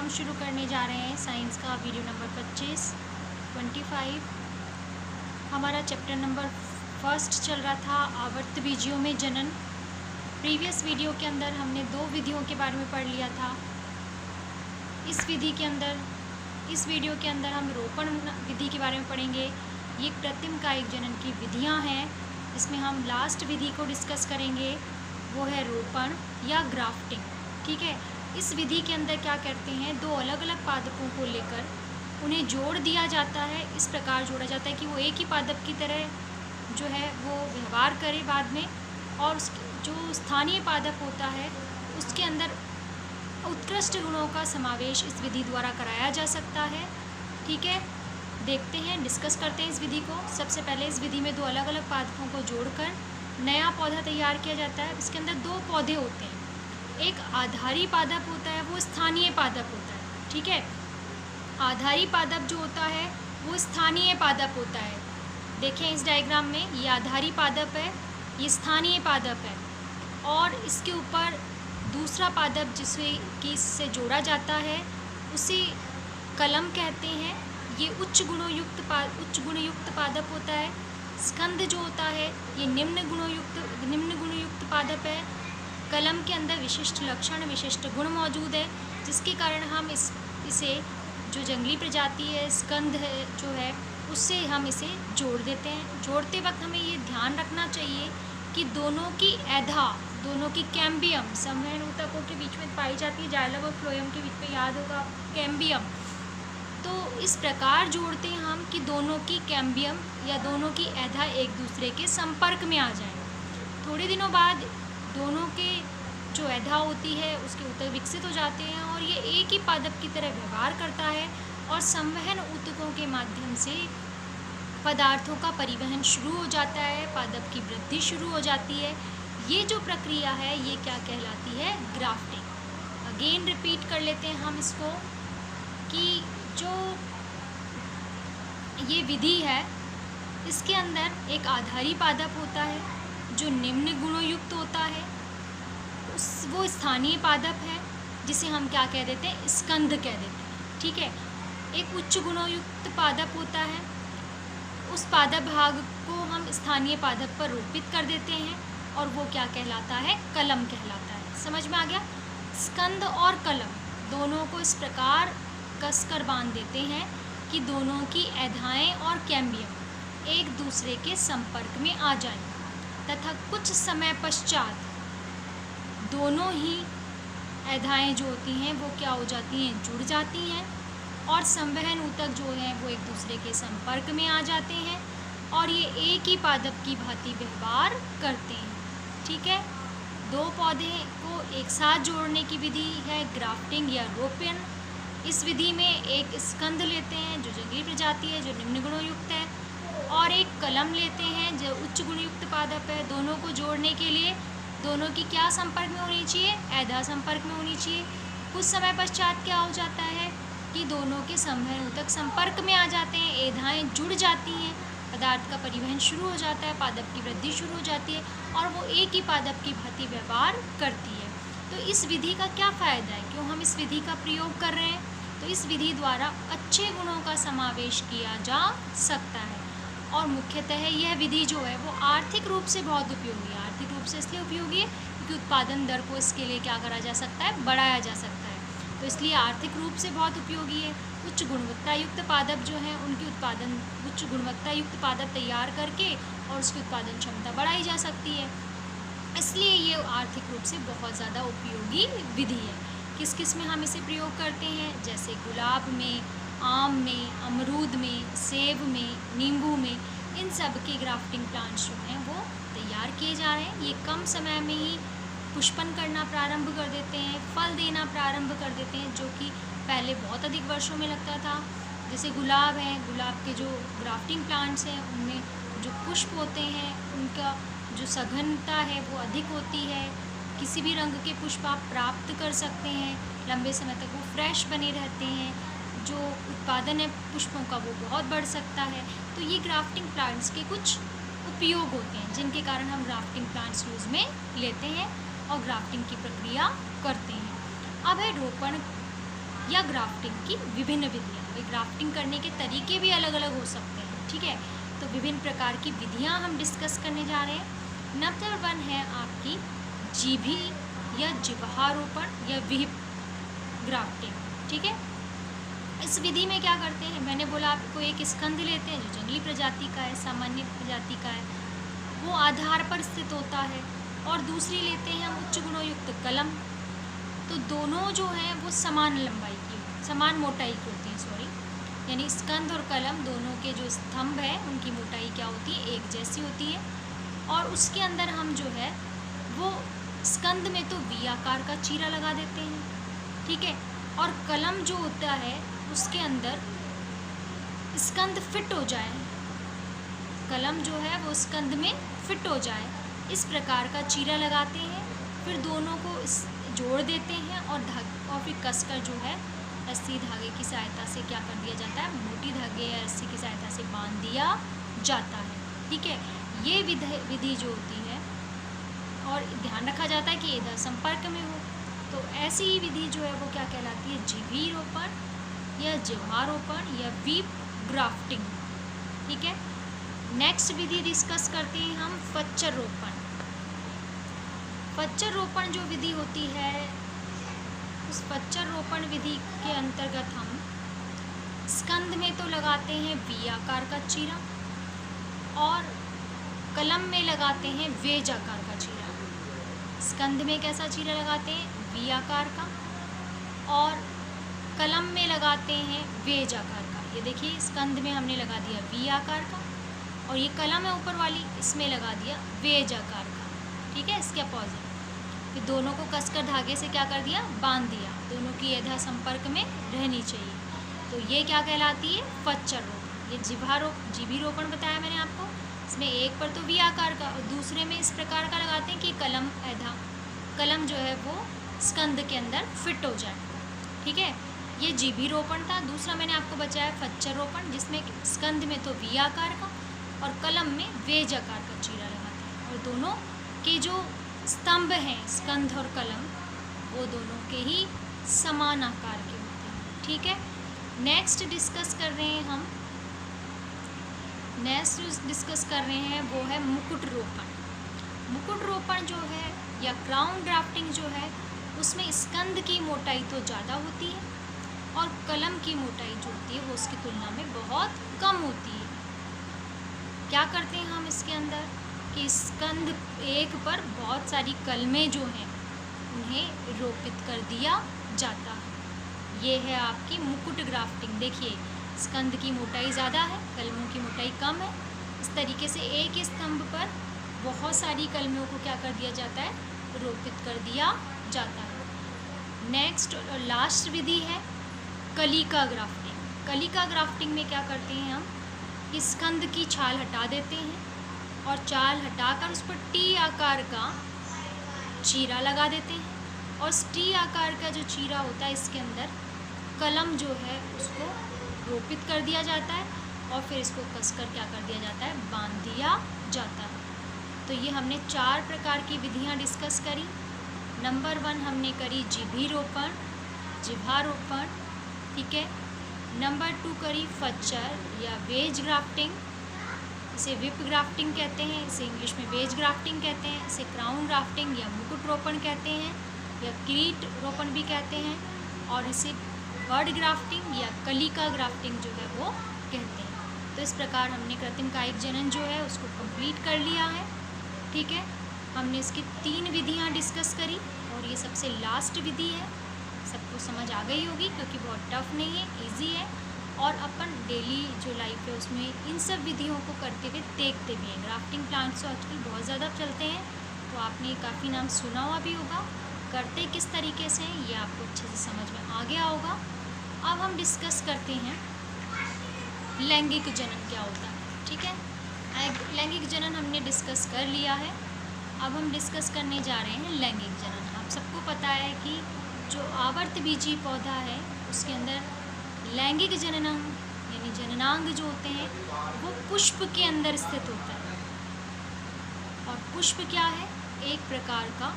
हम शुरू करने जा रहे हैं साइंस का वीडियो नंबर 25 हमारा चैप्टर नंबर फर्स्ट चल रहा था आवर्त बीजियों में जनन। प्रीवियस वीडियो के अंदर हमने 2 विधियों के बारे में पढ़ लिया था। इस वीडियो के अंदर हम रोपण विधि के बारे में पढ़ेंगे। ये कृत्रिम कायिक जनन की विधियां हैं। इसमें हम लास्ट विधि को डिस्कस करेंगे, वो है रोपण या ग्राफ्टिंग। ठीक है, इस विधि के अंदर क्या करते हैं, 2 अलग अलग पादपों को लेकर उन्हें जोड़ दिया जाता है। इस प्रकार जोड़ा जाता है कि वो एक ही पादप की तरह जो है वो व्यवहार करे बाद में, और जो स्थानीय पादप होता है उसके अंदर उत्कृष्ट गुणों का समावेश इस विधि द्वारा कराया जा सकता है। ठीक है, देखते हैं, डिस्कस करते हैं इस विधि को। सबसे पहले इस विधि में 2 अलग अलग पादपों को जोड़कर नया पौधा तैयार किया जाता है। इसके अंदर 2 पौधे होते हैं, एक आधारी पादप होता है, वो स्थानीय पादप होता है। ठीक है, आधारी पादप जो होता है वो स्थानीय पादप होता है। देखें इस डायग्राम में, ये आधारी पादप है, ये स्थानीय पादप है, और इसके ऊपर दूसरा पादप जिसे कि इससे जोड़ा जाता है उसे कलम कहते हैं। ये उच्च गुणयुक्त पादप होता है। स्कंद जो होता है ये निम्न गुणयुक्त पादप है। कलम के अंदर विशिष्ट लक्षण, विशिष्ट गुण मौजूद है, जिसके कारण हम इसे जो जंगली प्रजाति है, स्कंद है जो है, उससे हम इसे जोड़ देते हैं। जोड़ते वक्त हमें ये ध्यान रखना चाहिए कि दोनों की एधा, दोनों की कैम्बियम संवहन ऊतकों के बीच में पाई जाती है, जाइलम और फ्लोएम के बीच में, याद होगा कैम्बियम। तो इस प्रकार जोड़ते हैं हम कि दोनों की कैम्बियम या दोनों की एधा एक दूसरे के संपर्क में आ जाए। थोड़े दिनों बाद दोनों के जो एधा होती है उसके ऊतक विकसित हो जाते हैं और ये एक ही पादप की तरह व्यवहार करता है, और संवहन ऊतकों के माध्यम से पदार्थों का परिवहन शुरू हो जाता है, पादप की वृद्धि शुरू हो जाती है। ये जो प्रक्रिया है ये क्या कहलाती है, ग्राफ्टिंग। अगेन रिपीट कर लेते हैं हम इसको कि जो ये विधि है इसके अंदर एक आधारी पादप होता है जो निम्न गुणों युक्त होता है, वो स्थानीय पादप है जिसे हम क्या कह देते हैं, स्कंद कह देते हैं। ठीक है, एक उच्च गुणों युक्त पादप होता है, उस पादप भाग को हम स्थानीय पादप पर रोपित कर देते हैं और वो क्या कहलाता है, कलम कहलाता है। समझ में आ गया। स्कंद और कलम दोनों को इस प्रकार कसकर बांध देते हैं कि दोनों की एधाएं और कैम्बियम एक दूसरे के संपर्क में आ जाएं, तथा कुछ समय पश्चात दोनों ही एधाएं जो होती हैं वो क्या हो जाती हैं, जुड़ जाती हैं, और संवहन ऊतक जो हैं वो एक दूसरे के संपर्क में आ जाते हैं और ये एक ही पादप की भांति व्यवहार करते हैं। ठीक है, 2 पौधे को एक साथ जोड़ने की विधि है ग्राफ्टिंग या रोपण। इस विधि में एक स्कंद लेते हैं जो जंगली प्रजाति है, जो निम्न गुणों युक्त है, और एक कलम लेते हैं जो उच्च गुणयुक्त पादप है। दोनों को जोड़ने के लिए दोनों की क्या संपर्क में होनी चाहिए, एधा संपर्क में होनी चाहिए। कुछ समय पश्चात क्या हो जाता है कि दोनों के संवहन ऊतक संपर्क में आ जाते हैं, एधाएं जुड़ जाती हैं, पदार्थ का परिवहन शुरू हो जाता है, पादप की वृद्धि शुरू हो जाती है और वो एक ही पादप की भांति व्यवहार करती है। तो इस विधि का क्या फ़ायदा है, क्यों हम इस विधि का प्रयोग कर रहे हैं, तो इस विधि द्वारा अच्छे गुणों का समावेश किया जा सकता है। और मुख्यतः यह विधि जो है वो आर्थिक रूप से बहुत उपयोगी है। आर्थिक रूप से इसलिए उपयोगी है क्योंकि उत्पादन दर को इसके लिए क्या करा जा सकता है, बढ़ाया जा सकता है, तो इसलिए आर्थिक रूप से बहुत उपयोगी है। उच्च गुणवत्ता युक्त पादप जो हैं उनकी उच्च गुणवत्ता युक्त पादप तैयार करके और उसकी उत्पादन क्षमता बढ़ाई जा सकती है, इसलिए ये आर्थिक रूप से बहुत ज़्यादा उपयोगी विधि है। किस किस में हम इसे प्रयोग करते हैं, जैसे गुलाब में, आम में, अमरूद में, सेब में, नींबू में, इन सब के ग्राफ्टिंग प्लांट्स जो हैं वो तैयार किए जा रहे हैं। ये कम समय में ही पुष्पन करना प्रारंभ कर देते हैं, फल देना प्रारंभ कर देते हैं, जो कि पहले बहुत अधिक वर्षों में लगता था। जैसे गुलाब है, गुलाब के जो ग्राफ्टिंग प्लांट्स हैं उनमें जो पुष्प होते हैं उनका जो सघनता है वो अधिक होती है, किसी भी रंग के पुष्प आप प्राप्त कर सकते हैं, लंबे समय तक वो फ्रेश बने रहते हैं, जो उत्पादन है पुष्पों का वो बहुत बढ़ सकता है। तो ये ग्राफ्टिंग प्लांट्स के कुछ उपयोग होते हैं जिनके कारण हम ग्राफ्टिंग प्लांट्स यूज़ में लेते हैं और ग्राफ्टिंग की प्रक्रिया करते हैं। अब है रोपण या ग्राफ्टिंग की विभिन्न विधियाँ। ग्राफ्टिंग करने के तरीके भी अलग अलग हो सकते हैं, ठीक है। तो विभिन्न प्रकार की विधियाँ हम डिस्कस करने जा रहे हैं। नंबर 1 है आपकी जीभी या जिह्वारोपण या वीप ग्राफ्टिंग, ठीक है। इस विधि में क्या करते हैं, मैंने बोला आपको एक स्कंद लेते हैं जो जंगली प्रजाति का है, सामान्य प्रजाति का है, वो आधार पर स्थित होता है, और दूसरी लेते हैं हम उच्च गुणों युक्त कलम। तो दोनों जो हैं वो समान लंबाई की, समान मोटाई की होती हैं, सॉरी, यानी स्कंद और कलम दोनों के जो स्तंभ है उनकी मोटाई क्या होती है, एक जैसी होती है। और उसके अंदर हम जो है वो स्कंद में तो वी आकार का चीरा लगा देते हैं, ठीक है, और कलम जो होता है उसके अंदर स्कंद फिट हो जाए, कलम जो है वो स्कंद में फिट हो जाए, इस प्रकार का चीरा लगाते हैं। फिर दोनों को जोड़ देते हैं और फिर कसकर जो है रस्सी धागे की सहायता से क्या कर दिया जाता है, मोटी धागे या रस्सी की सहायता से बांध दिया जाता है, ठीक है। ये विधि जो होती है, और ध्यान रखा जाता है कि ये संपर्क में हो, तो ऐसी ही विधि जो है वो क्या कहलाती है, जीभी रोपण या जिह्वारोपण या वीप ग्राफ्टिंग, ठीक है। नेक्स्ट विधि डिस्कस करते हैं हम फच्चर रोपण। फच्चर रोपण जो विधि होती है, उस फच्चर रोपण विधि के अंतर्गत हम स्कंद में तो लगाते हैं वी आकार का चीरा, और कलम में लगाते हैं वेज आकार का चीरा। स्कंद में कैसा चीरा लगाते हैं, वी आकार का, और कलम में लगाते हैं वेज आकार का। ये देखिए स्कंद में हमने लगा दिया वी आकार का, और ये कलम है ऊपर वाली, इसमें लगा दिया वेज आकार का, ठीक है, इसके अपोजिट। फिर दोनों को कसकर धागे से क्या कर दिया, बांध दिया, दोनों की यथा संपर्क में रहनी चाहिए। तो ये क्या कहलाती है, फच्चर रोपण। ये जीभी रोपण बताया मैंने आपको, इसमें एक पर तो वी आकार का और दूसरे में इस प्रकार का लगाते हैं कि कलम जो है वो स्कंद के अंदर फिट हो जाए, ठीक है। ये जीभी रोपण था। दूसरा मैंने आपको बचाया फच्चर रोपण, जिसमें स्कंद में तो वी आकार का और कलम में वेज आकार का चीरा लगाते हैं, और दोनों के जो स्तंभ हैं स्कंद और कलम, वो दोनों के ही समान आकार के होते हैं, ठीक है। नेक्स्ट डिस्कस कर रहे हैं वो है मुकुट रोपण। मुकुट रोपण जो है या क्राउन ग्राफ्टिंग जो है, उसमें स्कंद की मोटाई तो ज़्यादा होती है और कलम की मोटाई जो होती है वो उसकी तुलना में बहुत कम होती है। क्या करते हैं हम इसके अंदर कि स्कंद एक पर बहुत सारी कलमें जो हैं उन्हें रोपित कर दिया जाता है। ये है आपकी मुकुट ग्राफ्टिंग। देखिए स्कंद की मोटाई ज़्यादा है, कलमों की मोटाई कम है। इस तरीके से एक स्तंभ पर बहुत सारी कलमों को क्या कर दिया जाता है, रोपित कर दिया जाता है। नेक्स्ट और लास्ट विधि है कलिका ग्राफ्टिंग। कलिका ग्राफ्टिंग में क्या करते हैं हम, स्कंद की छाल हटा देते हैं और छाल हटाकर उस पर टी आकार का चीरा लगा देते हैं, और इस टी आकार का जो चीरा होता है इसके अंदर कलम जो है उसको रोपित कर दिया जाता है, और फिर इसको कसकर क्या कर दिया जाता है, बांध दिया जाता है। तो ये हमने 4 प्रकार की विधियां डिस्कस करी। नंबर 1 हमने करी जीभी रोपण, जिह्वारोपण, ठीक है। नंबर 2 करी फच्चर या वेज ग्राफ्टिंग, इसे विप ग्राफ्टिंग कहते हैं, इसे इंग्लिश में वेज ग्राफ्टिंग कहते हैं, इसे क्राउन ग्राफ्टिंग या मुकुट रोपण कहते हैं, या किरीट रोपण भी कहते हैं, और इसे बर्ड ग्राफ्टिंग या कलिका ग्राफ्टिंग जो है वो कहते हैं। तो इस प्रकार हमने कृत्रिम कायिक जनन जो है उसको कंप्लीट कर लिया है, ठीक है। हमने इसकी 3 विधियां डिस्कस करी और ये सबसे लास्ट विधि है। सबको समझ आ गई होगी क्योंकि बहुत टफ नहीं है, इजी है, और अपन डेली जो लाइफ है उसमें इन सब विधियों को करते हुए देखते भी हैं। ग्राफ्टिंग प्लांट्स तो आजकल बहुत ज़्यादा चलते हैं, तो आपने काफ़ी नाम सुना हुआ भी होगा। करते किस तरीके से हैं ये आपको अच्छे से समझ में आ गया होगा। अब हम डिस्कस करते हैं लैंगिक जनन क्या होता है, ठीक है। लैंगिक जनन हमने डिस्कस कर लिया है। अब हम डिस्कस करने जा रहे हैं लैंगिक जनन। आप सबको पता है कि जो आवर्तबीजी पौधा है उसके अंदर लैंगिक जननांग यानी जननांग जो होते हैं वो पुष्प के अंदर स्थित होता है, और पुष्प क्या है, एक प्रकार का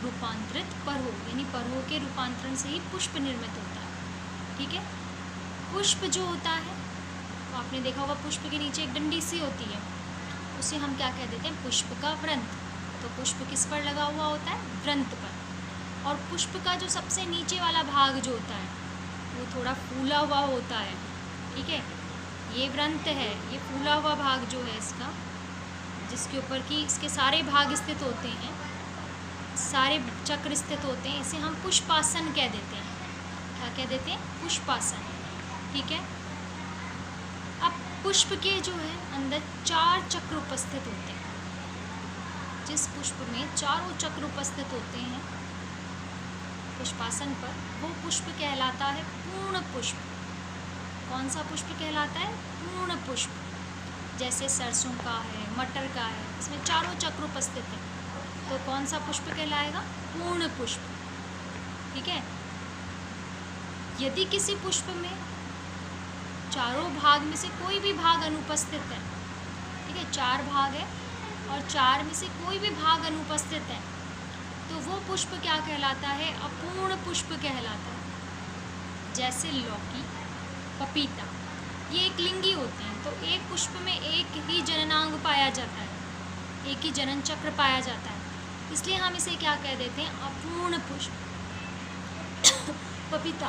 रूपांतरित परहो, यानी परहो के रूपांतरण से ही पुष्प निर्मित होता है। ठीक है। पुष्प जो होता है, तो आपने देखा होगा पुष्प के नीचे एक डंडी सी होती है, उसे हम क्या कह देते हैं, पुष्प का वृंत। तो पुष्प किस पर लगा हुआ होता है, वृंत पर। और पुष्प का जो सबसे नीचे वाला भाग जो होता है वो थोड़ा फूला हुआ होता है, ठीक है। ये वृंत है, ये फूला हुआ भाग जो है इसका, जिसके ऊपर की इसके सारे भाग स्थित होते हैं, सारे चक्र स्थित होते हैं, इसे हम पुष्पासन कह देते हैं। क्या कह देते हैं, पुष्पासन, ठीक है। अब पुष्प के जो है अंदर 4 चक्र उपस्थित होते हैं। जिस पुष्प में चारों चक्र उपस्थित होते हैं पुष्पासन पर, वो पुष्प कहलाता है पूर्ण पुष्प। कौन सा पुष्प कहलाता है, पूर्ण पुष्प। जैसे सरसों का है, मटर का है, इसमें चारों चक्र उपस्थित हैं, तो कौन सा पुष्प कहलाएगा, पूर्ण पुष्प, ठीक है। यदि किसी पुष्प में चारों भाग में से कोई भी भाग अनुपस्थित है, ठीक है, 4 भाग है और 4 में से कोई भी भाग अनुपस्थित है, तो वो पुष्प क्या कहलाता है, अपूर्ण पुष्प कहलाता है। जैसे लौकी, पपीता, ये एक लिंगी होते हैं, तो एक पुष्प में एक ही जननांग पाया जाता है, एक ही जनन चक्र पाया जाता है, इसलिए हम इसे क्या कह देते हैं, अपूर्ण पुष्प। पपीता